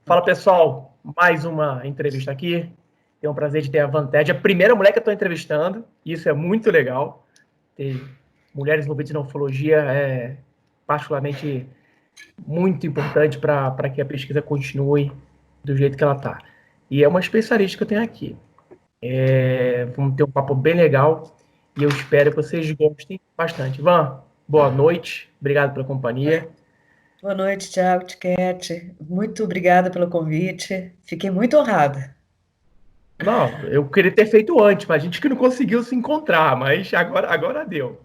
Fala pessoal, mais uma entrevista aqui. Tenho o prazer de ter a Vantage, a primeira mulher que eu estou entrevistando. Isso é muito legal. Ter mulheres envolvidas na ufologia é particularmente muito importante para que a pesquisa continue do jeito que ela está. E é uma especialista que eu tenho aqui. Vamos ter um papo bem legal e eu espero que vocês gostem bastante. Van, boa noite. Obrigado pela companhia. Boa noite, Thiago Tiquete. Muito obrigada pelo convite. Fiquei muito honrada. Não, eu queria ter feito antes, mas a gente que não conseguiu se encontrar, mas agora deu.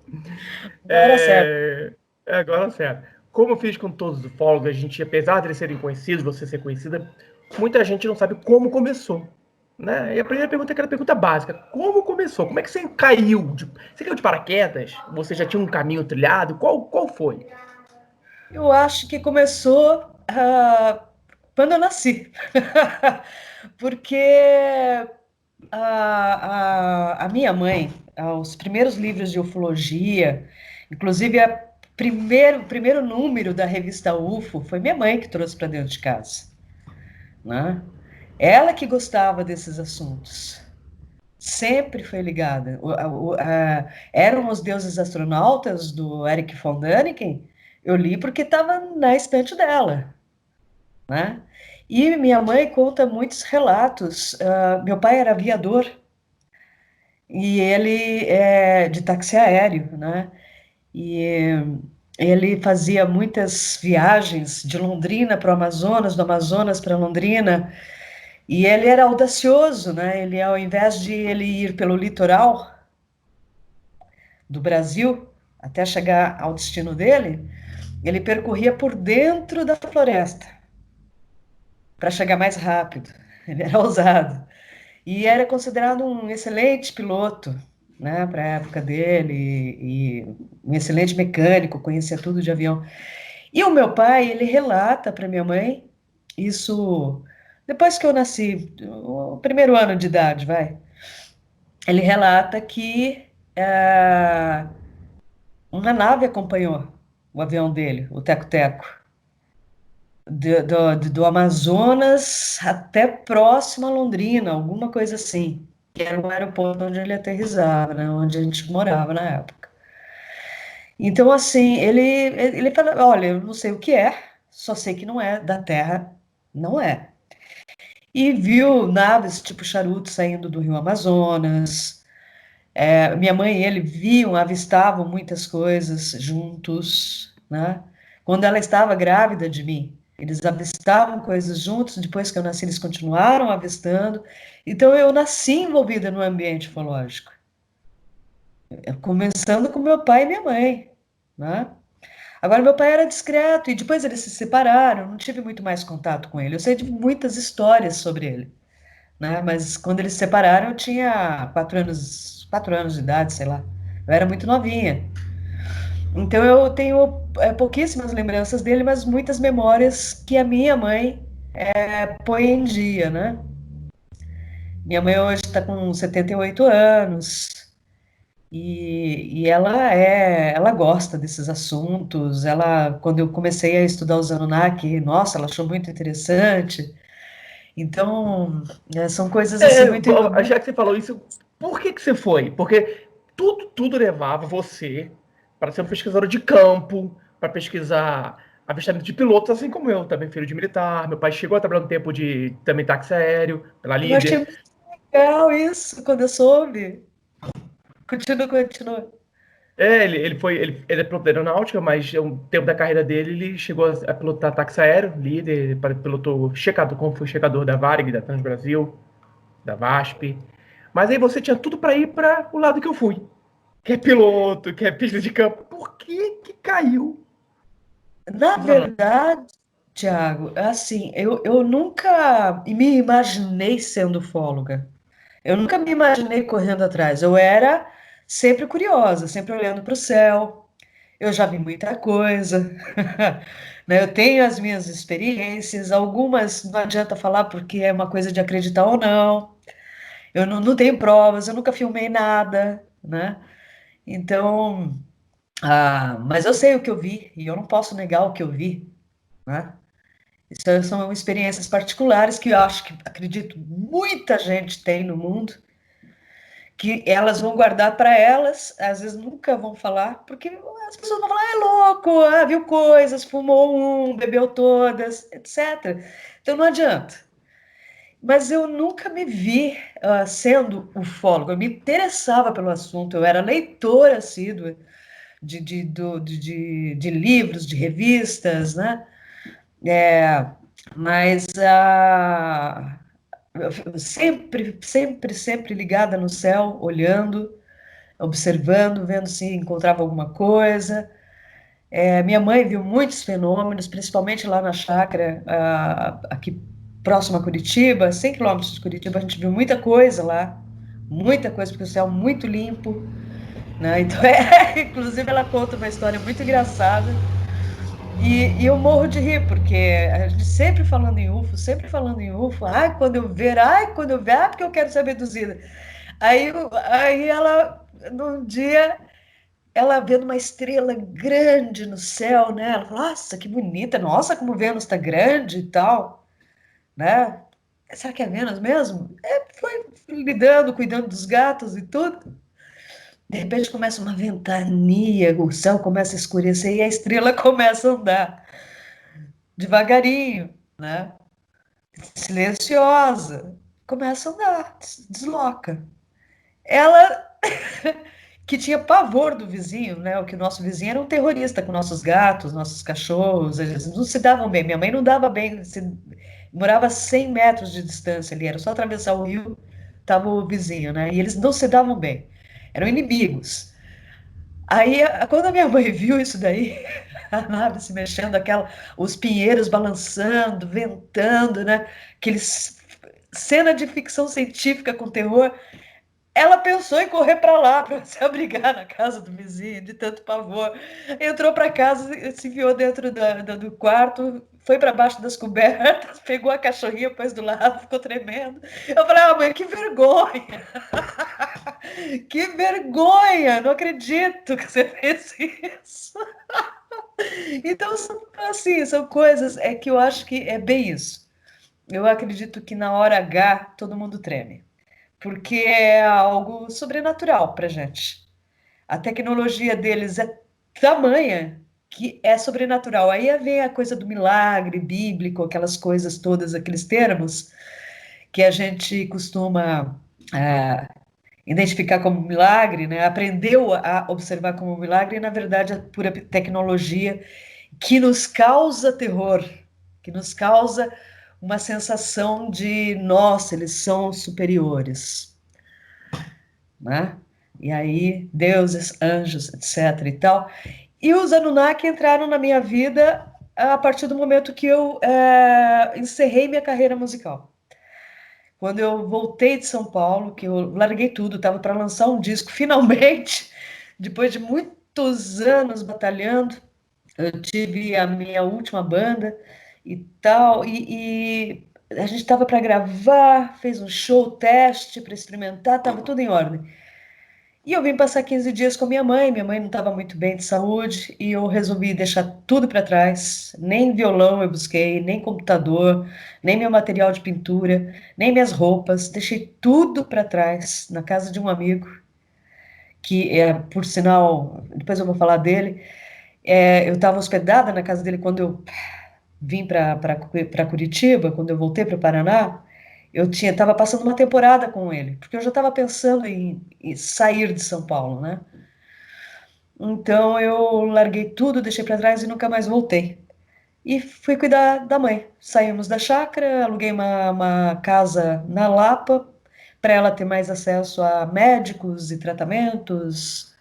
Agora certo. Agora certo. Como eu fiz com todos os ufólogos, a gente, apesar de eles serem conhecidos, você ser conhecida, muita gente não sabe como começou. Né? E a primeira pergunta é aquela pergunta básica: como começou? Como é que você caiu? Você caiu de paraquedas? Você já tinha um caminho trilhado? Qual foi? Eu acho que começou quando eu nasci. Porque a minha mãe, os primeiros livros de ufologia, inclusive o primeiro número da revista UFO, foi minha mãe que trouxe para dentro de casa. Né? Ela que gostava desses assuntos. Sempre foi ligada. Eram os deuses astronautas do Eric von Däniken. Eu li porque estava na estante dela, né? E minha mãe conta muitos relatos. Meu pai era aviador e ele é de táxi aéreo, né? E ele fazia muitas viagens de Londrina para o Amazonas, do Amazonas para Londrina. E ele era audacioso, né? Ele, ao invés de ele ir pelo litoral do Brasil até chegar ao destino dele, ele percorria por dentro da floresta para chegar mais rápido. Ele era ousado e era considerado um excelente piloto, né, para a época dele e um excelente mecânico, conhecia tudo de avião. E o meu pai, ele relata para minha mãe isso depois que eu nasci, o primeiro ano de idade, vai. Ele relata que uma nave acompanhou o avião dele, o Teco-Teco, do Amazonas até próximo a Londrina, alguma coisa assim, que era o aeroporto onde ele aterrissava, né, onde a gente morava na época. Então, assim, ele fala, olha, eu não sei o que é, só sei que não é da Terra, não é. E viu naves tipo charuto saindo do Rio Amazonas. Minha mãe e ele viam, avistavam muitas coisas juntos, né? Quando ela estava grávida de mim, eles avistavam coisas juntos, depois que eu nasci, eles continuaram avistando. Então, eu nasci envolvida no ambiente ufológico, começando com meu pai e minha mãe, né? Agora, meu pai era discreto e depois eles se separaram, não tive muito mais contato com ele. Eu sei de muitas histórias sobre ele, né? Mas quando eles se separaram, eu tinha 4 anos de idade, sei lá. Eu era muito novinha. Então eu tenho pouquíssimas lembranças dele, mas muitas memórias que a minha mãe põe em dia, né? Minha mãe hoje está com 78 anos e ela gosta desses assuntos. Ela, quando eu comecei a estudar os Anunnaki, nossa, ela achou muito interessante. Então, são coisas assim Já que você falou isso, por que você foi? Porque tudo levava você para ser um pesquisador de campo, para pesquisar avistamento de pilotos, assim como eu, também filho de militar. Meu pai chegou a trabalhar um tempo de também táxi aéreo, pela Eu achei líder. muito legal isso quando eu soube. Continua. Ele é piloto de aeronáutica, mas um tempo da carreira dele ele chegou a pilotar táxi aéreo, líder, pilotou checador, como foi checador da Varig, da Transbrasil, da VASP. Mas aí você tinha tudo para ir para o lado que eu fui, que é piloto, que é pista de campo. Por que caiu? Na verdade, Tiago, assim, eu nunca me imaginei sendo ufóloga. Eu nunca me imaginei correndo atrás. Eu era sempre curiosa, sempre olhando para o céu. Eu já vi muita coisa, né? Eu tenho as minhas experiências, algumas não adianta falar porque é uma coisa de acreditar ou não. Eu não tenho provas, eu nunca filmei nada, né? Então, mas eu sei o que eu vi e eu não posso negar o que eu vi, né? Isso são experiências particulares que eu acho que, acredito, muita gente tem no mundo, que elas vão guardar para elas, às vezes nunca vão falar, porque as pessoas vão falar, é louco, viu coisas, fumou bebeu todas, etc. Então não adianta. Mas eu nunca me vi sendo ufóloga, eu me interessava pelo assunto, eu era leitora assídua de livros, de revistas, né? Mas sempre ligada no céu, olhando, observando, vendo se encontrava alguma coisa. Minha mãe viu muitos fenômenos, principalmente lá na chácara, aqui próximo a Curitiba, 100 quilômetros de Curitiba, a gente viu muita coisa lá, muita coisa, porque o céu é muito limpo, né? Então, inclusive, ela conta uma história muito engraçada. E eu morro de rir, porque a gente sempre falando em UFO, sempre falando em UFO, quando eu ver, porque eu quero ser abduzida. Aí ela, num dia, ela vendo uma estrela grande no céu, né? Ela falou, nossa, que bonita, nossa, como Vênus está grande e tal, né? Será que é Vênus mesmo? Foi lidando, cuidando dos gatos e tudo. De repente começa uma ventania, o céu começa a escurecer e a estrela começa a andar devagarinho, né? Silenciosa. Começa a andar, desloca. Ela que tinha pavor do vizinho, né? O que o nosso vizinho era um terrorista com nossos gatos, nossos cachorros, eles não se davam bem. Minha mãe não dava bem, morava a 100 metros de distância ali, era só atravessar o rio, estava o vizinho, né? E eles não se davam bem, eram inimigos. Aí, quando a minha mãe viu isso daí, a nave se mexendo, os pinheiros balançando, ventando, né? Aqueles cena de ficção científica com terror. Ela pensou em correr para lá, para se abrigar na casa do vizinho, de tanto pavor. Entrou para casa, se enfiou dentro do quarto, foi para baixo das cobertas, pegou a cachorrinha, pôs do lado, ficou tremendo. Eu falei, mãe, que vergonha! Que vergonha! Não acredito que você fez isso. Então, são coisas que eu acho que é bem isso. Eu acredito que na hora H todo mundo treme, porque é algo sobrenatural para gente. A tecnologia deles é tamanha que é sobrenatural. Aí vem a coisa do milagre bíblico, aquelas coisas todas, aqueles termos que a gente costuma identificar como milagre, né? Aprendeu a observar como milagre, e na verdade é pura tecnologia que nos causa terror, que nos causa uma sensação de, nossa, eles são superiores, né? E aí, deuses, anjos, etc. e tal. E os Anunnaki entraram na minha vida a partir do momento que eu encerrei minha carreira musical. Quando eu voltei de São Paulo, que eu larguei tudo, estava para lançar um disco, finalmente, depois de muitos anos batalhando, eu tive a minha última banda e tal, e a gente estava para gravar, fez um show teste para experimentar, estava tudo em ordem. E eu vim passar 15 dias com minha mãe não estava muito bem de saúde, e eu resolvi deixar tudo para trás. Nem violão eu busquei, nem computador, nem meu material de pintura, nem minhas roupas. Deixei tudo para trás na casa de um amigo, que é, por sinal, depois eu vou falar dele. Eu estava hospedada na casa dele quando eu vim para Curitiba, quando eu voltei para o Paraná. Eu estava passando uma temporada com ele, porque eu já estava pensando em sair de São Paulo, né? Então eu larguei tudo, deixei para trás e nunca mais voltei. E fui cuidar da mãe. Saímos da chácara, aluguei uma casa na Lapa para ela ter mais acesso a médicos e tratamentos.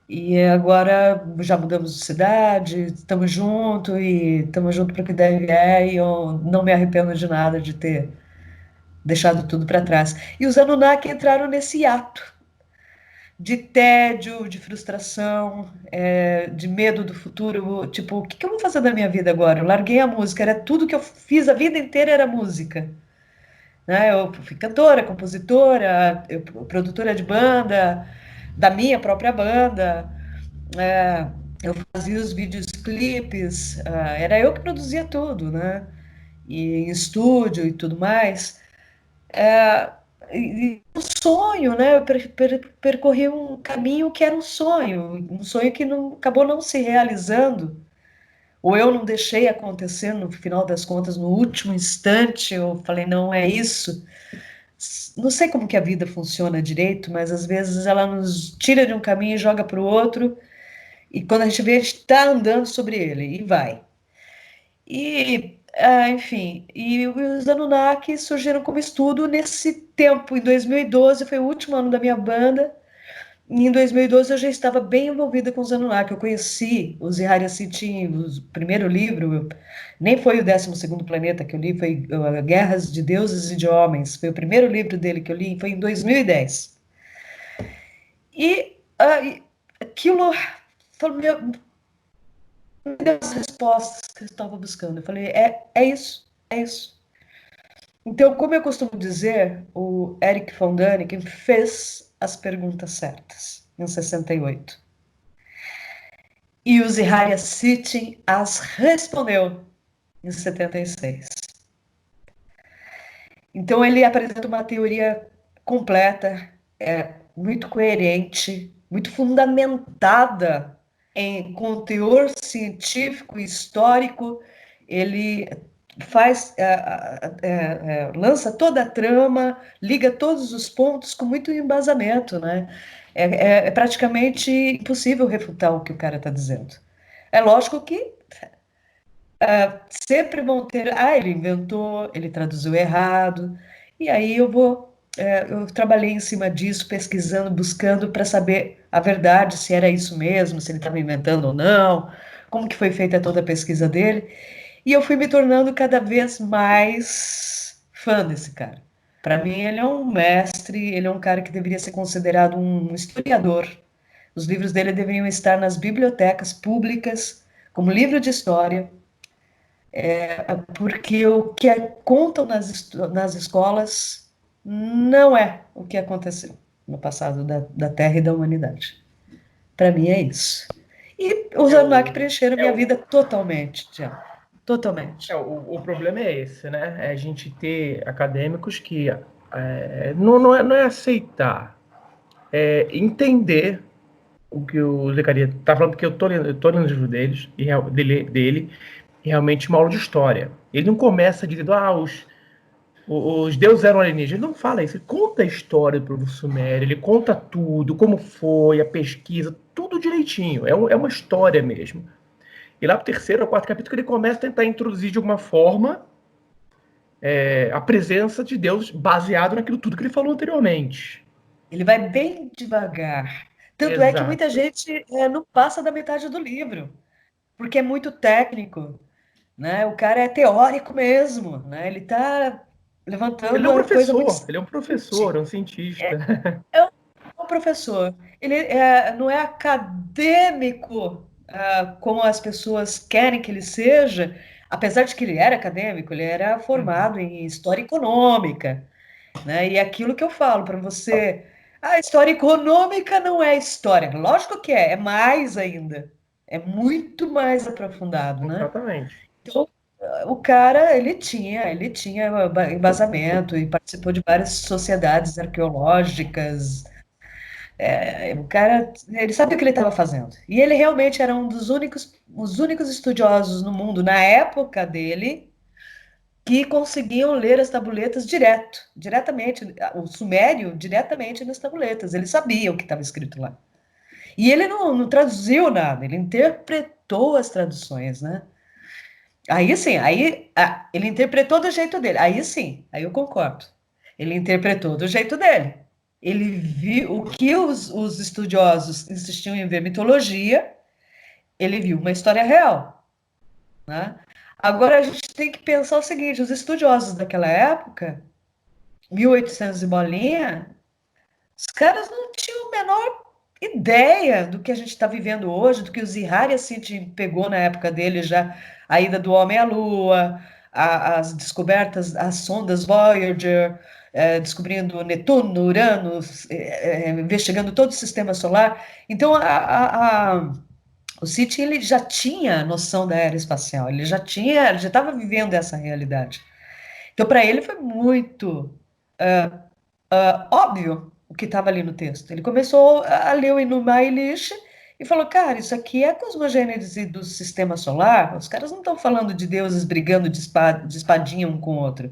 E agora já mudamos de cidade, estamos juntos para o que deve e eu não me arrependo de nada de ter deixado tudo para trás. E os Anunnaki entraram nesse ato de tédio, de frustração, de medo do futuro. Tipo, o que eu vou fazer da minha vida agora? Eu larguei a música, era tudo que eu fiz a vida inteira era música. Né? Eu fui cantora, compositora, produtora de banda, da minha própria banda. Eu fazia os vídeos clipes, era eu que produzia tudo, né? e em estúdio e tudo mais. E um sonho, né? Eu percorri um caminho que era um sonho que não, acabou não se realizando, ou eu não deixei acontecer no final das contas, no último instante, eu falei, não é isso. Não sei como que a vida funciona direito, mas às vezes ela nos tira de um caminho e joga para o outro, e quando a gente vê, a gente está andando sobre ele, e vai. E, enfim, e os Anunnaki surgiram como estudo nesse tempo. Em 2012 foi o último ano da minha banda. E em 2012 eu já estava bem envolvida com os Anunnaki. Eu conheci os Ihari Sitchin, o primeiro livro, nem foi o 12º Planeta que eu li, foi Guerras de Deuses e de Homens. Foi o primeiro livro dele que eu li, foi em 2010. E aquilo, falou, me deu as respostas que eu estava buscando. Eu falei, é isso, é isso. Então, como eu costumo dizer, o Eric von Däniken fez as perguntas certas, em 68. E o Zeharia Sitchin as respondeu, em 76. Então, ele apresenta uma teoria completa, muito coerente, muito fundamentada com teor científico e histórico. Ele faz, lança toda a trama, liga todos os pontos com muito embasamento, né? É praticamente impossível refutar o que o cara está dizendo. É lógico que sempre vão ter, ele inventou, ele traduziu errado, e aí eu trabalhei em cima disso, pesquisando, buscando para saber a verdade, se era isso mesmo, se ele estava inventando ou não, como que foi feita toda a pesquisa dele, e eu fui me tornando cada vez mais fã desse cara. Para mim, ele é um mestre, ele é um cara que deveria ser considerado um historiador. Os livros dele deveriam estar nas bibliotecas públicas, como livro de história, porque o que contam nas escolas não é o que aconteceu no passado da Terra e da humanidade. Para mim é isso. E os Anunnaki preencheram minha vida totalmente, Tiago. Totalmente. O problema é esse, né? É a gente ter acadêmicos que não é aceitar, é entender o que o Zecaria está falando, porque eu tô lendo os livros dele, e realmente uma aula de história. Ele não começa dizendo, os deuses eram alienígenas. Ele não fala isso, ele conta a história do povo sumério, ele conta tudo, como foi, a pesquisa, tudo direitinho. É uma história mesmo. E lá pro 3º ou 4º capítulo ele começa a tentar introduzir de alguma forma a presença de Deus baseado naquilo tudo que ele falou anteriormente. Ele vai bem devagar. Tanto é que muita Exato. gente não passa da metade do livro, porque é muito técnico, né? O cara é teórico mesmo, né? Ele está Ele levantando é um uma coisa muito professor, ele é um simples. professor, é um cientista. É um professor. Ele não é acadêmico, como as pessoas querem que ele seja, apesar de que ele era acadêmico, ele era Uhum. formado em história econômica, né? E aquilo que eu falo para você, a história econômica não é história. Lógico que é mais ainda. É muito mais aprofundado, né? Exatamente. Então, o cara, ele tinha embasamento e participou de várias sociedades arqueológicas. O cara, ele sabia o que ele estava fazendo. E ele realmente era um dos únicos, os únicos estudiosos no mundo, na época dele, que conseguiam ler as tabuletas diretamente, o sumério diretamente nas tabuletas. Ele sabia o que estava escrito lá. E ele não traduziu nada, ele interpretou as traduções, né? Aí sim, ele interpretou do jeito dele. Aí sim, aí eu concordo. Ele interpretou do jeito dele. Ele viu o que os estudiosos insistiam em ver mitologia, ele viu uma história real, né? Agora a gente tem que pensar o seguinte: os estudiosos daquela época, 1800 e bolinha, os caras não tinham a menor ideia do que a gente está vivendo hoje, do que o Zihari Sitchin pegou na época dele já, a ida do homem à Lua, as descobertas, as sondas Voyager, descobrindo Netuno, Urano, investigando todo o sistema solar. Então, O City ele já tinha noção da era espacial, ele já estava vivendo essa realidade. Então, para ele foi muito óbvio o que estava ali no texto. Ele começou a ler o Enuma Elish e falou: cara, isso aqui é a cosmogênese do sistema solar. Os caras não estão falando de deuses brigando de espadinha um com o outro.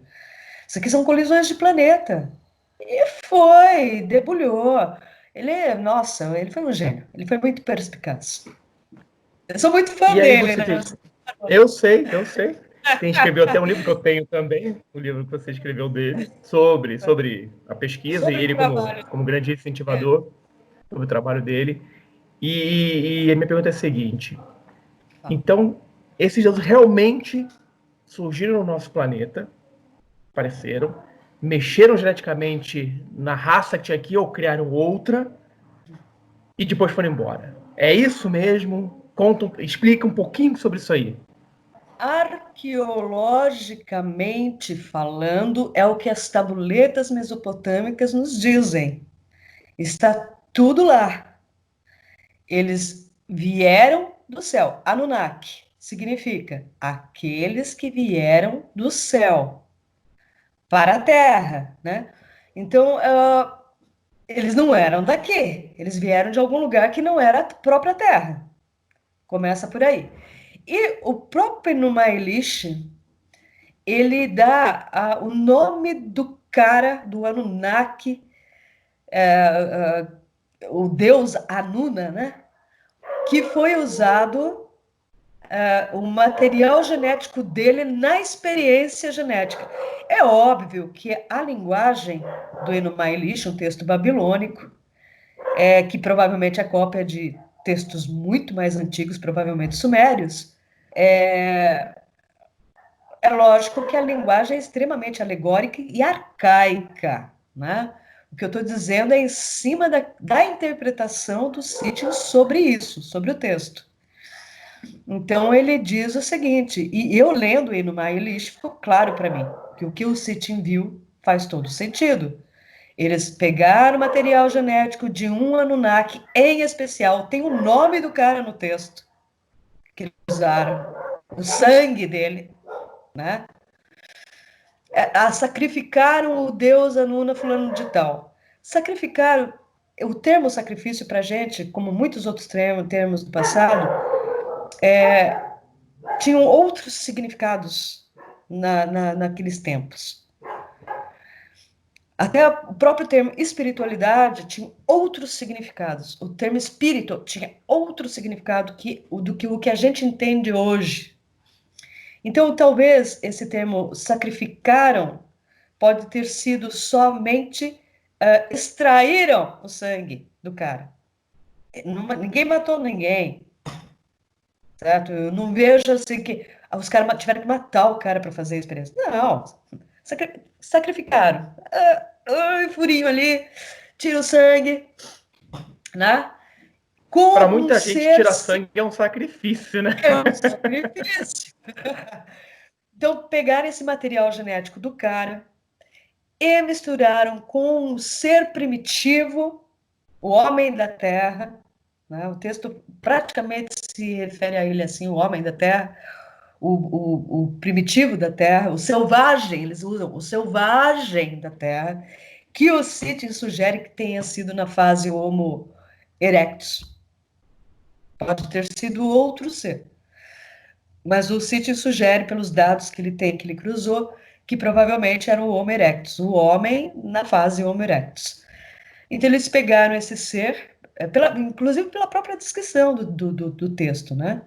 Isso aqui são colisões de planeta. E foi, debulhou. Nossa, ele foi um gênio. Ele foi muito perspicaz. Eu sou muito fã E aí dele, você né? diz, eu sei, eu sei. Tem escreveu até um livro que eu tenho também, o livro que você escreveu dele, sobre a pesquisa e Sobre o ele trabalho. como grande incentivador sobre o trabalho dele. E a minha pergunta é a seguinte: então, esses deuses realmente surgiram no nosso planeta, apareceram, mexeram geneticamente na raça que tinha aqui ou criaram outra e depois foram embora. É isso mesmo? Explica um pouquinho sobre isso aí. Arqueologicamente falando, é o que as tabuletas mesopotâmicas nos dizem. Está tudo lá. Eles vieram do céu. Anunnaki significa aqueles que vieram do céu para a Terra, né? Então, eles não eram daqui. Eles vieram de algum lugar que não era a própria Terra. Começa por aí. E o próprio Enuma Elish, ele dá o nome do cara, do Anunnaki, o deus Anuna, né? Que foi usado o material genético dele na experiência genética. É óbvio que a linguagem do Enuma Elish, um texto babilônico, que provavelmente é cópia de textos muito mais antigos, provavelmente sumérios, é lógico que a linguagem é extremamente alegórica e arcaica, né? O que eu estou dizendo é em cima da interpretação do Sitchin sobre isso, sobre o texto. Então ele diz o seguinte, e eu lendo Enuma Elish, ficou claro para mim que o que o Sitchin viu faz todo sentido. Eles pegaram o material genético de um Anunnaki em especial, tem o nome do cara no texto, que eles usaram, o sangue dele, né? Sacrificaram o deus Anuna fulano de tal. Sacrificaram, o termo sacrifício para a gente, como muitos outros termos do passado, tinham outros significados naqueles tempos. Até o próprio termo espiritualidade tinha outros significados. O termo espírito tinha outro significado do que o que a gente entende hoje. Então, talvez esse termo sacrificaram pode ter sido somente extraíram o sangue do cara. Ninguém matou ninguém, certo? Eu não vejo assim que os caras tiveram que matar o cara para fazer a experiência. Não, sacrificaram. Furinho ali, tira o sangue, né? Para Com um muita gente, ser tirar sangue é um sacrifício, né? é um sacrifício. Então, pegaram esse material genético do cara e misturaram com um ser primitivo, o homem da terra, né? O texto praticamente se refere a ele assim, o homem da terra, o primitivo da terra, o selvagem, eles usam o selvagem da terra, que o Sitchin sugere que tenha sido na fase Homo erectus. Pode ter sido outro ser. Mas o Sitchin sugere, pelos dados que ele tem, que ele cruzou, que provavelmente era o Homo erectus, o homem na fase Homo erectus. Então, eles pegaram esse ser, inclusive pela própria descrição do texto, né?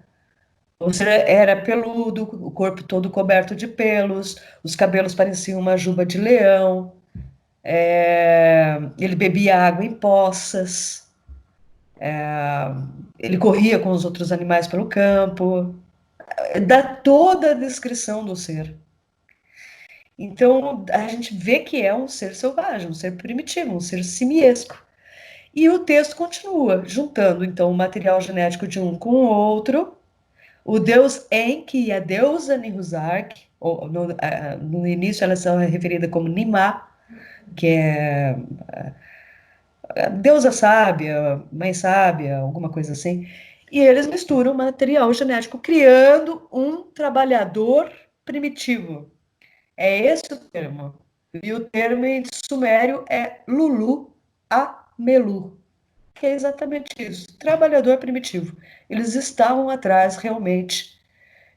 O ser era peludo, o corpo todo coberto de pelos, os cabelos pareciam uma juba de leão, ele bebia água em poças, ele corria com os outros animais pelo campo, dá toda a descrição do ser. Então, a gente vê que é um ser selvagem, um ser primitivo, um ser simiesco. E o texto continua, juntando então o material genético de um com o outro, o deus Enki e a deusa Nihuzark, no início elas são referidas como Nimá, que é a deusa sábia, mãe sábia, alguma coisa assim. E eles misturam material genético, criando um trabalhador primitivo. É esse o termo. E o termo em sumério é Lulu Amelu, que é exatamente isso, trabalhador primitivo. Eles estavam atrás realmente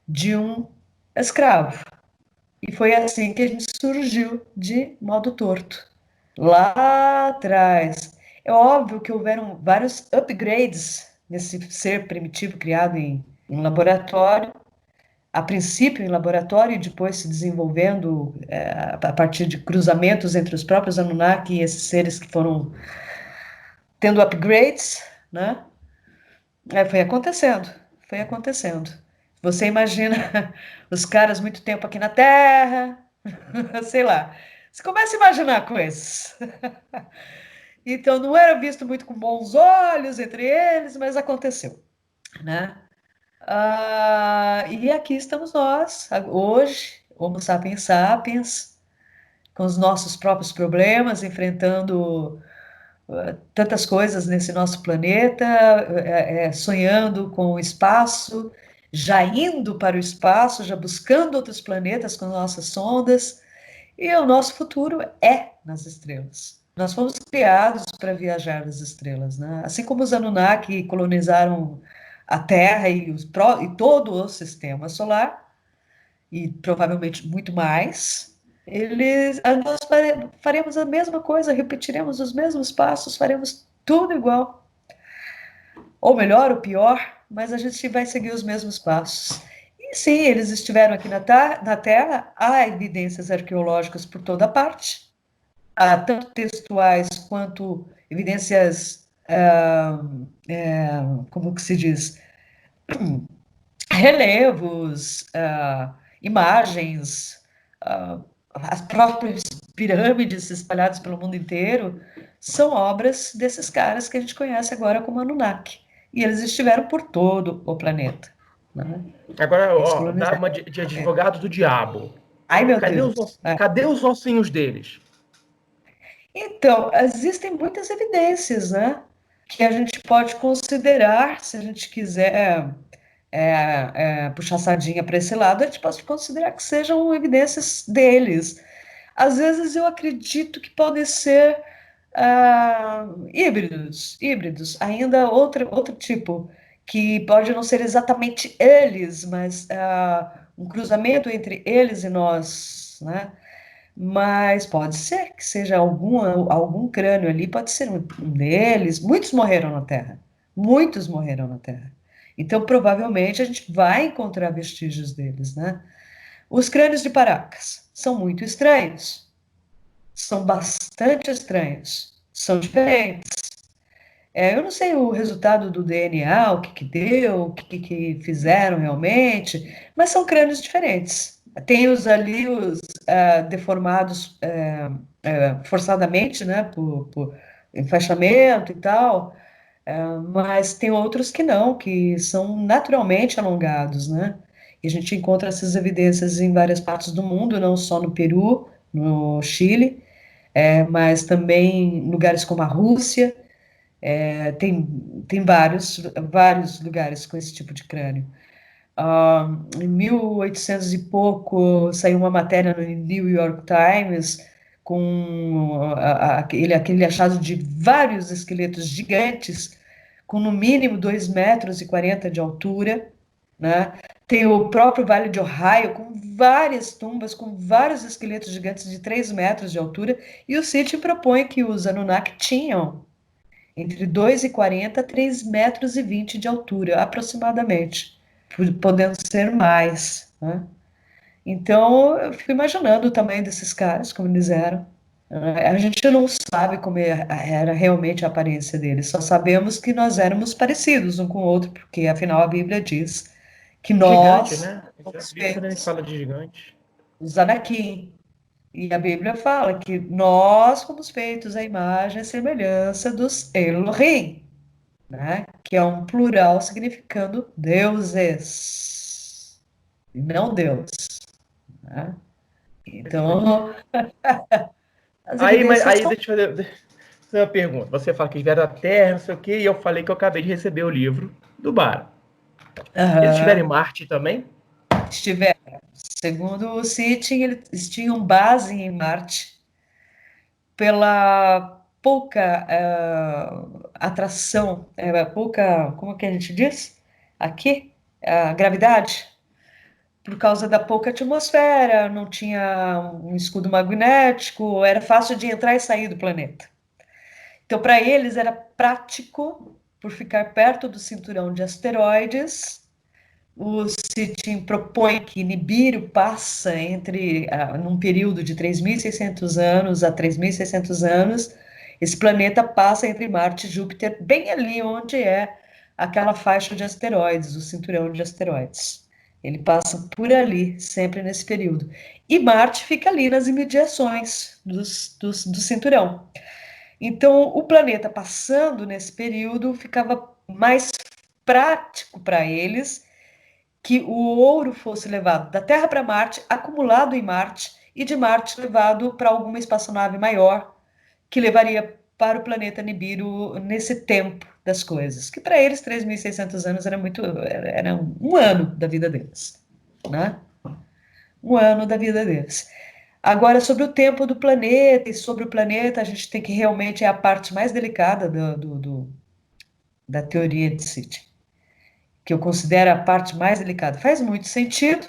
de um escravo. E foi assim que a gente surgiu de modo torto. Lá atrás. É óbvio que houveram vários upgrades nesse ser primitivo criado em laboratório, a princípio em laboratório e depois se desenvolvendo a partir de cruzamentos entre os próprios Anunnaki e esses seres que foram tendo upgrades, né? Foi acontecendo, foi acontecendo. Você imagina os caras muito tempo aqui na Terra, sei lá. Você começa a imaginar coisas. Então não era visto muito com bons olhos entre eles, mas aconteceu, né? E aqui estamos nós, hoje, Homo sapiens sapiens, com os nossos próprios problemas, enfrentando tantas coisas nesse nosso planeta, sonhando com o espaço, já indo para o espaço, já buscando outros planetas com nossas sondas, e o nosso futuro é nas estrelas. Nós fomos criados para viajar nas estrelas, né? Assim como os Anunnaki colonizaram a Terra e todo o sistema solar, e provavelmente muito mais, nós faremos a mesma coisa, repetiremos os mesmos passos, faremos tudo igual. Ou melhor, ou pior, mas a gente vai seguir os mesmos passos. E sim, eles estiveram aqui na Terra, há evidências arqueológicas por toda parte, há tanto textuais quanto evidências, como que se diz, relevos, imagens, as próprias pirâmides espalhadas pelo mundo inteiro, são obras desses caras que a gente conhece agora como Anunnaki. E eles estiveram por todo o planeta. Né? Agora, Eles ó, dá colonizaram. uma de advogado do diabo. Ai, meu Cadê Deus. cadê os ossinhos deles? Então, existem muitas evidências, né? Que a gente pode considerar, se a gente quiser puxar a sardinha para esse lado, a gente pode considerar que sejam evidências deles. Às vezes eu acredito que podem ser híbridos, ainda outro tipo, que pode não ser exatamente eles, mas um cruzamento entre eles e nós, né? Mas pode ser que seja algum crânio ali, pode ser um deles. Muitos morreram na Terra. Muitos morreram na Terra. Então, provavelmente, a gente vai encontrar vestígios deles, né? Os crânios de Paracas são muito estranhos. São bastante estranhos. São diferentes. Eu não sei o resultado do DNA, o que que deu, o que fizeram realmente, mas são crânios diferentes. Tem os deformados forçadamente, né, por enfaixamento e tal, mas tem outros que não, que são naturalmente alongados, né? E a gente encontra essas evidências em várias partes do mundo, não só no Peru, no Chile, mas também em lugares como a Rússia. Tem vários lugares com esse tipo de crânio. Em 1800 e pouco, saiu uma matéria no New York Times com aquele achado de vários esqueletos gigantes, com no mínimo 2,40 metros de altura, né? Tem o próprio Vale de Ohio, com várias tumbas, com vários esqueletos gigantes de 3 metros de altura, e o sítio propõe que os Anunnaki tinham entre 2,40 a 3,20 metros de altura, aproximadamente, podendo ser mais, né? Então, eu fico imaginando o tamanho desses caras, como eles eram. A gente não sabe como era realmente a aparência deles, só sabemos que nós éramos parecidos um com o outro, porque afinal a Bíblia diz que Gigante, nós né? A somos Bíblia também feitos, fala de gigante. os Anakim. E a Bíblia fala que nós fomos feitos à imagem e semelhança dos Elohim, né? Que é um plural significando deuses, e não Deus, né? Perfeito. Então, as evidências Aí são. deixa eu fazer uma pergunta. Você fala que vieram da Terra, não sei o quê, e eu falei que eu acabei de receber o livro do Bara. Eles estiveram em Aham. Marte também? Estiveram. Segundo o Sitchin, eles tinham base em Marte pela pouca atração, pouca, como que a gente diz? Aqui, gravidade, por causa da pouca atmosfera, não tinha um escudo magnético, era fácil de entrar e sair do planeta. Então, para eles era prático, por ficar perto do cinturão de asteroides. O Sitchin propõe que Nibiru passa num período de 3.600 anos a 3.600 anos, esse planeta passa entre Marte e Júpiter, bem ali onde é aquela faixa de asteroides, o cinturão de asteroides. Ele passa por ali, sempre nesse período. E Marte fica ali nas imediações do cinturão. Então, o planeta passando nesse período ficava mais prático para eles que o ouro fosse levado da Terra para Marte, acumulado em Marte, e de Marte levado para alguma espaçonave maior, que levaria para o planeta Nibiru nesse tempo das coisas, que para eles 3.600 anos era um ano da vida deles, né? Um ano da vida deles. Agora, sobre o tempo do planeta e sobre o planeta, a gente tem que realmente é a parte mais delicada da teoria de Sitchin, que eu considero a parte mais delicada. Faz muito sentido,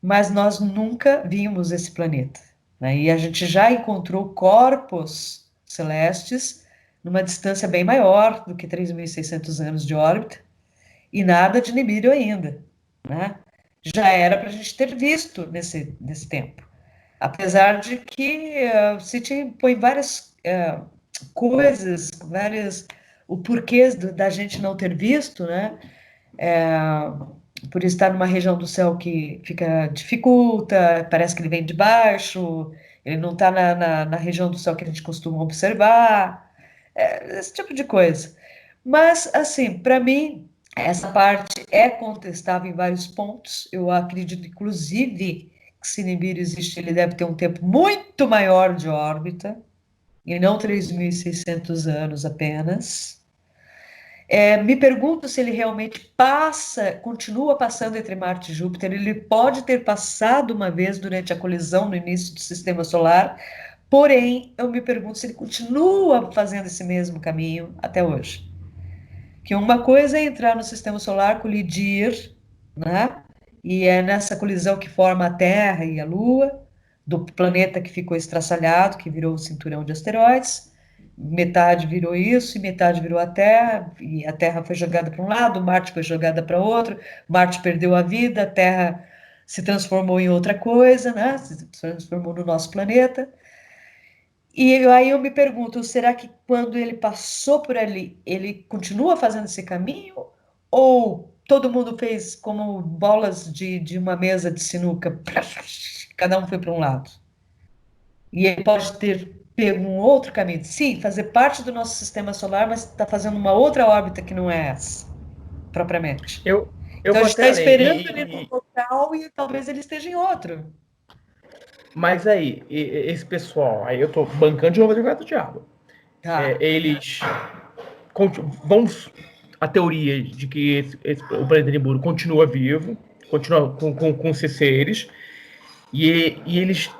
mas nós nunca vimos esse planeta, né? E a gente já encontrou corpos celestes numa distância bem maior do que 3.600 anos de órbita, e nada de Nibiru ainda, né? Já era para a gente ter visto nesse tempo. Apesar de que se põe várias coisas, o porquê da gente não ter visto, né? Por estar numa região do céu que dificulta, parece que ele vem de baixo, ele não está na região do céu que a gente costuma observar, esse tipo de coisa. Mas, assim, para mim, essa parte é contestável em vários pontos. Eu acredito, inclusive, que se Nibiru existe, ele deve ter um tempo muito maior de órbita, e não 3.600 anos apenas. Me pergunto se ele realmente continua passando entre Marte e Júpiter. Ele pode ter passado uma vez durante a colisão no início do sistema solar, porém, eu me pergunto se ele continua fazendo esse mesmo caminho até hoje. Que uma coisa é entrar no sistema solar, colidir, né? E é nessa colisão que forma a Terra e a Lua, do planeta que ficou estraçalhado, que virou o cinturão de asteroides. Metade virou isso e metade virou a Terra, e a Terra foi jogada para um lado, Marte foi jogada para outro, Marte perdeu a vida, a Terra se transformou em outra coisa, né? Se transformou no nosso planeta. E aí eu me pergunto, será que quando ele passou por ali, ele continua fazendo esse caminho? Ou todo mundo fez como bolas de uma mesa de sinuca, cada um foi para um lado? E ele pode ter pego um outro caminho. Sim, fazer parte do nosso sistema solar, mas está fazendo uma outra órbita que não é essa, propriamente. Eu Então a vou gente até está além. esperando ele no local e talvez ele esteja em outro. Mas aí, esse pessoal, aí eu tô bancando de novo advogado do diabo. Tá. Eles vamos a teoria de que o planeta Nibiru continua vivo, continua com esses seres, e eles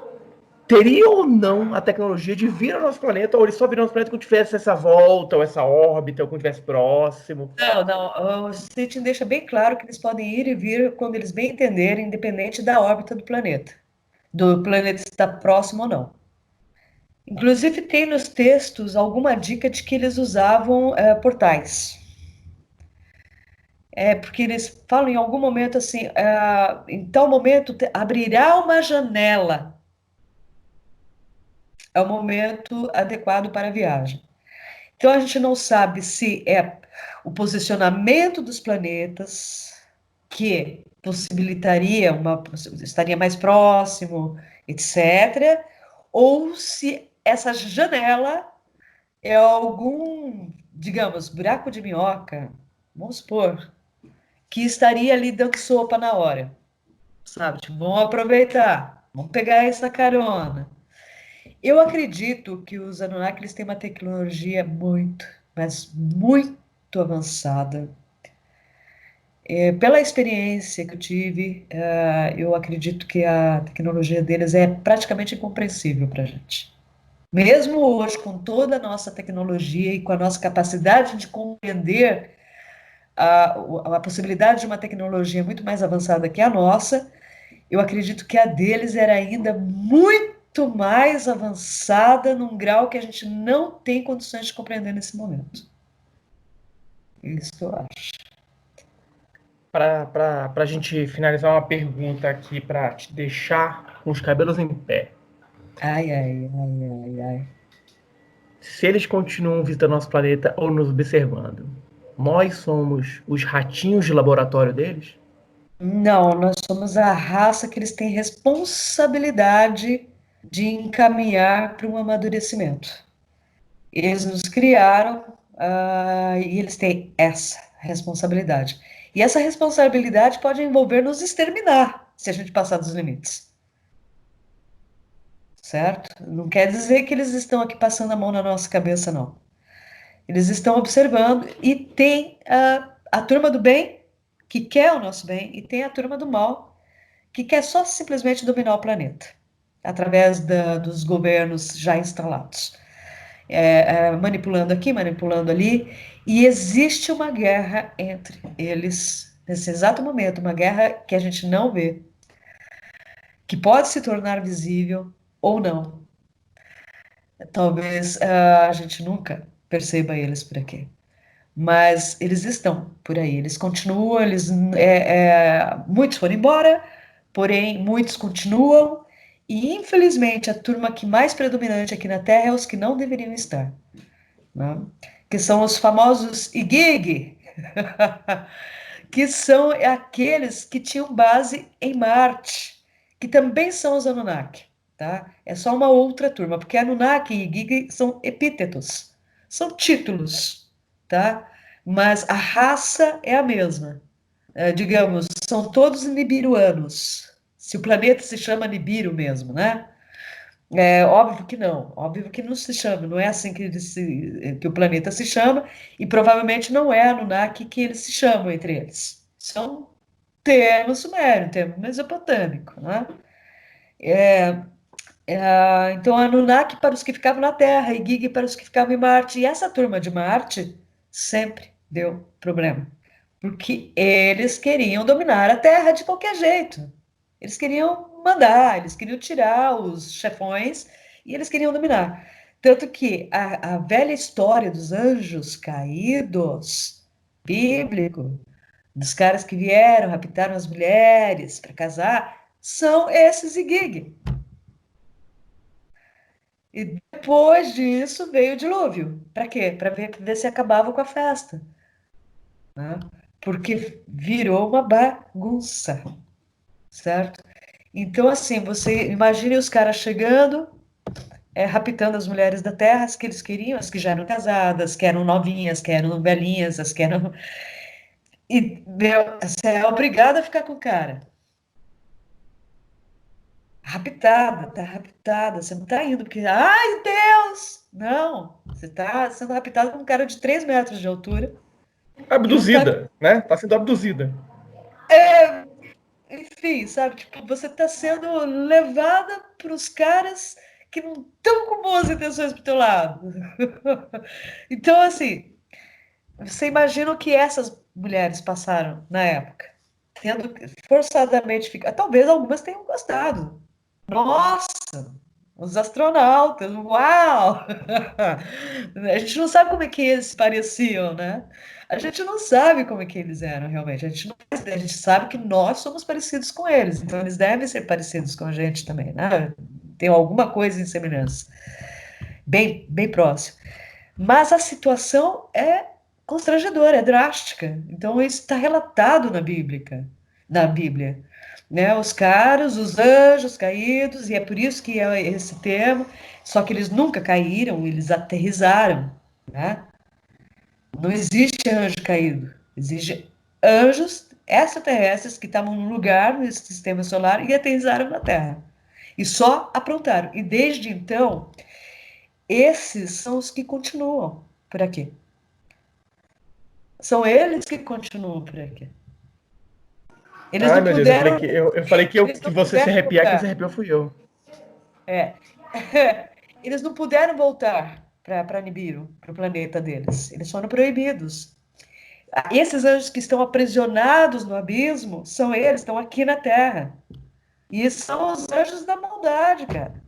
teriam ou não a tecnologia de vir ao nosso planeta, ou eles só viriam ao nosso planeta quando tivesse essa volta, ou essa órbita, ou quando estivesse próximo. Não, não. O Sitchin deixa bem claro que eles podem ir e vir quando eles bem entenderem, independente da órbita do planeta estar próximo ou não. Inclusive, tem nos textos alguma dica de que eles usavam portais. Porque eles falam em algum momento assim, em tal momento abrirá uma janela. É o momento adequado para a viagem. Então, a gente não sabe se é o posicionamento dos planetas que possibilitaria estaria mais próximo, etc., ou se essa janela é algum, digamos, buraco de minhoca, vamos supor, que estaria ali dando sopa na hora, sabe? Tipo, vamos aproveitar, vamos pegar essa carona. Eu acredito que os Anunnaki têm uma tecnologia muito, mas muito avançada Pela experiência que eu tive, eu acredito que a tecnologia deles é praticamente incompreensível para a gente. Mesmo hoje, com toda a nossa tecnologia e com a nossa capacidade de compreender a possibilidade de uma tecnologia muito mais avançada que a nossa, eu acredito que a deles era ainda muito mais avançada num grau que a gente não tem condições de compreender nesse momento. Isso eu acho. Para a gente finalizar, uma pergunta aqui para te deixar com os cabelos em pé. Ai, ai, ai, ai, ai. Se eles continuam visitando nosso planeta ou nos observando, nós somos os ratinhos de laboratório deles? Não, nós somos a raça que eles têm responsabilidade de encaminhar para um amadurecimento. Eles nos criaram, e eles têm essa responsabilidade. E essa responsabilidade pode envolver nos exterminar, se a gente passar dos limites. Certo? Não quer dizer que eles estão aqui passando a mão na nossa cabeça, não. Eles estão observando e tem a turma do bem, que quer o nosso bem, e tem a turma do mal, que quer só simplesmente dominar o planeta, através dos governos já instalados. Manipulando aqui, manipulando ali, e existe uma guerra entre eles, nesse exato momento, uma guerra que a gente não vê, que pode se tornar visível ou não. Talvez a gente nunca perceba eles por aqui, mas eles estão por aí, eles continuam, muitos foram embora, porém muitos continuam, e infelizmente a turma que mais predominante aqui na Terra é os que não deveriam estar, né? Que são os famosos Igig, que são aqueles que tinham base em Marte, que também são os Anunnaki, tá? É só uma outra turma, porque Anunnaki e Igig são epítetos, são títulos, tá? Mas a raça é a mesma. Digamos, são todos nibiruanos. Se o planeta se chama Nibiru mesmo, né? Óbvio que não se chama, não é assim que o planeta se chama, e provavelmente não é Anunnaki que eles se chamam entre eles. São termos sumérios, termo mesopotâmico, né? Então, Anunnaki para os que ficavam na Terra e Gig para os que ficavam em Marte. E essa turma de Marte sempre deu problema, porque eles queriam dominar a Terra de qualquer jeito. Eles queriam mandar, eles queriam tirar os chefões e eles queriam dominar. Tanto que a velha história dos anjos caídos, bíblico, dos caras que vieram, raptaram as mulheres para casar, são esses Igig. E depois disso veio o dilúvio. Para quê? Para ver se acabava com a festa, né? Porque virou uma bagunça, certo? Então, assim, você imagine os caras chegando, raptando as mulheres da terra, as que eles queriam, as que já eram casadas, que eram novinhas, que eram velhinhas, as que eram. E meu, você é obrigada a ficar com o cara. Raptada, tá raptada, você não tá indo porque, ai Deus! Não, você tá sendo raptada com um cara de 3 metros de altura e não tá, Abduzida, né? Tá sendo abduzida. enfim, sabe? Tipo, você tá sendo levada pros caras que não estão com boas intenções pro teu lado. Então, assim, você imagina o que essas mulheres passaram na época, tendo que forçadamente ficar. Talvez algumas tenham gostado. Nossa, os astronautas, uau! A gente não sabe como é que eles pareciam, né? A gente não sabe como é que eles eram realmente. A gente sabe que nós somos parecidos com eles, então eles devem ser parecidos com a gente também, né? Tem alguma coisa em semelhança, bem, bem próximo. Mas a situação é constrangedora, é drástica. Então isso está relatado na Bíblia, né? Os caros, os anjos caídos, e é por isso que é esse termo. Só que eles nunca caíram, eles aterrizaram, né? Não existe anjo caído, existe anjos extraterrestres que estavam num lugar no sistema solar e aterrizaram na Terra. E só aprontaram. E desde então, esses são os que continuam por aqui. São eles que continuam por aqui. Eles Ai, não meu Deus, eu falei puderam, que, eu falei eles que não você se puderam arrepiar, quem se voltar. arrepiou fui eu. É. Eles não puderam voltar para Nibiru, para o planeta deles. Eles foram proibidos. Esses anjos que estão aprisionados no abismo são eles, estão aqui na Terra. E são os anjos da maldade, cara.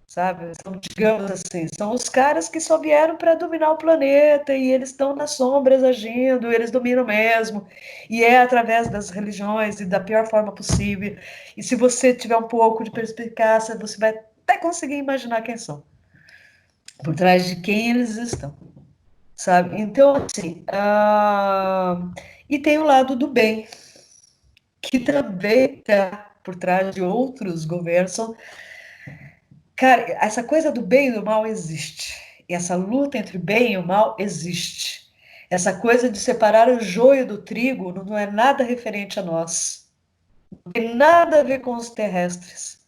Sabe? São, digamos assim, são os caras que só vieram para dominar o planeta e eles estão nas sombras agindo, eles dominam mesmo. E é através das religiões e da pior forma possível. E se você tiver um pouco de perspicácia, você vai até conseguir imaginar quem são, por trás de quem eles estão, sabe? Então, assim, e tem o lado do bem, que também está por trás de outros governos. Cara, essa coisa do bem e do mal existe. E essa luta entre o bem e o mal existe. Essa coisa de separar o joio do trigo não é nada referente a nós. Não tem nada a ver com os terrestres.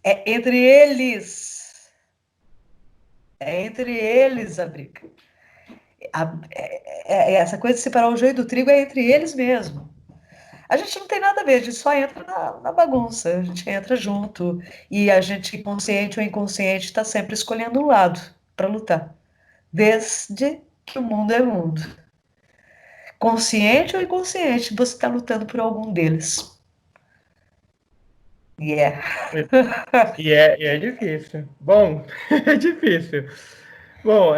É entre eles. É entre eles a briga. Essa coisa de separar o joio do trigo é entre eles mesmo. A gente não tem nada a ver, a gente só entra na bagunça, a gente entra junto. E a gente, consciente ou inconsciente, está sempre escolhendo um lado para lutar. Desde que o mundo é mundo. Consciente ou inconsciente, você está lutando por algum deles. Yeah. E é difícil. Bom, é difícil. Bom,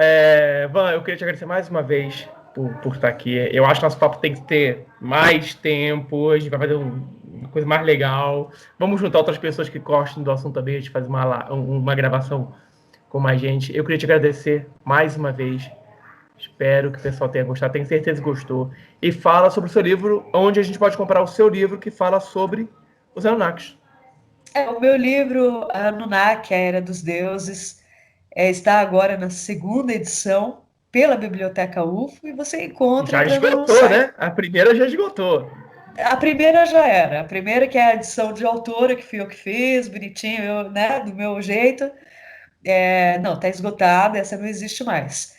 Van, eu queria te agradecer mais uma vez por estar aqui. Eu acho que nosso papo tem que ter mais tempo, a gente vai fazer uma coisa mais legal. Vamos juntar outras pessoas que gostem do assunto também, a gente faz uma gravação com mais gente. Eu queria te agradecer mais uma vez. Espero que o pessoal tenha gostado, tenho certeza que gostou. E fala sobre o seu livro, onde a gente pode comprar o seu livro que fala sobre os Anunnakis. O meu livro, Anunnaki, a Era dos Deuses, está agora na segunda edição pela Biblioteca UFO e você encontra Já entrando no esgotou, site. né? A primeira já esgotou. A primeira já era. A primeira, que é a edição de autora, que fui eu que fiz, bonitinho, eu, né, do meu jeito. Não, está esgotada, essa não existe mais.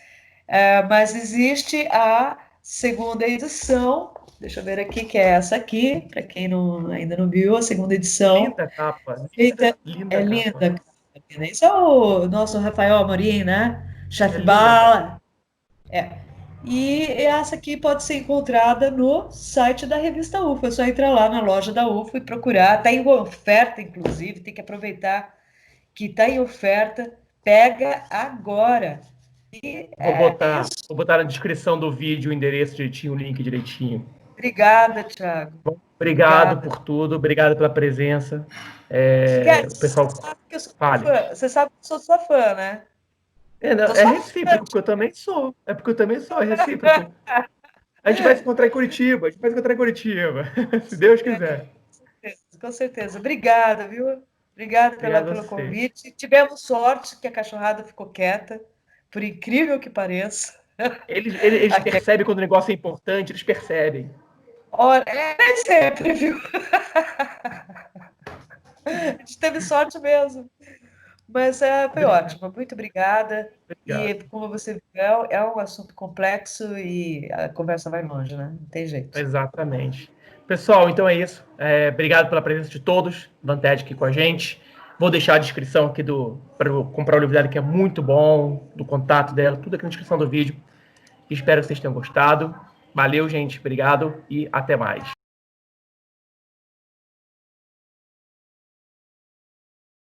Mas existe a segunda edição, deixa eu ver aqui, que é essa aqui, para quem ainda não viu, a segunda edição. Linda capa, Feita, linda é capa. linda. Isso é o nosso Rafael Amorim, né? É Chefe linda a capa. Bala. E essa aqui pode ser encontrada no site da revista UFO. É só entrar lá na loja da UFO e procurar. Está em oferta, inclusive, tem que aproveitar que está em oferta. Pega agora. E é isso. Vou botar na descrição do vídeo o endereço direitinho, o link direitinho. Obrigada, Thiago. Obrigado Obrigada. por tudo, obrigado pela presença. O Você pessoal sabe que eu sou sua fale. fã. Você sabe que eu sou sua fã, né? Não, Tô é sua fã. recíproco, porque eu também sou. É porque eu também sou, é recíproco. A gente vai se encontrar em Curitiba, se Deus quiser. Com certeza. Obrigada, viu? Obrigada Obrigado a pelo você. convite. Tivemos sorte que a cachorrada ficou quieta, por incrível que pareça. Eles Aqui, percebem quando o negócio é importante, eles percebem. olha, nem sempre, viu? A gente teve sorte mesmo. Mas foi Obrigado. ótimo. Muito obrigada. E, Obrigado. como você viu, é um assunto complexo e a conversa vai longe, né? Não tem jeito. Exatamente. Pessoal, então é isso. Obrigado pela presença de todos. Vantage aqui com a gente. Vou deixar a descrição aqui para comprar o livro dela, que é muito bom, do contato dela, tudo aqui na descrição do vídeo. Espero que vocês tenham gostado. Valeu, gente. Obrigado e até mais.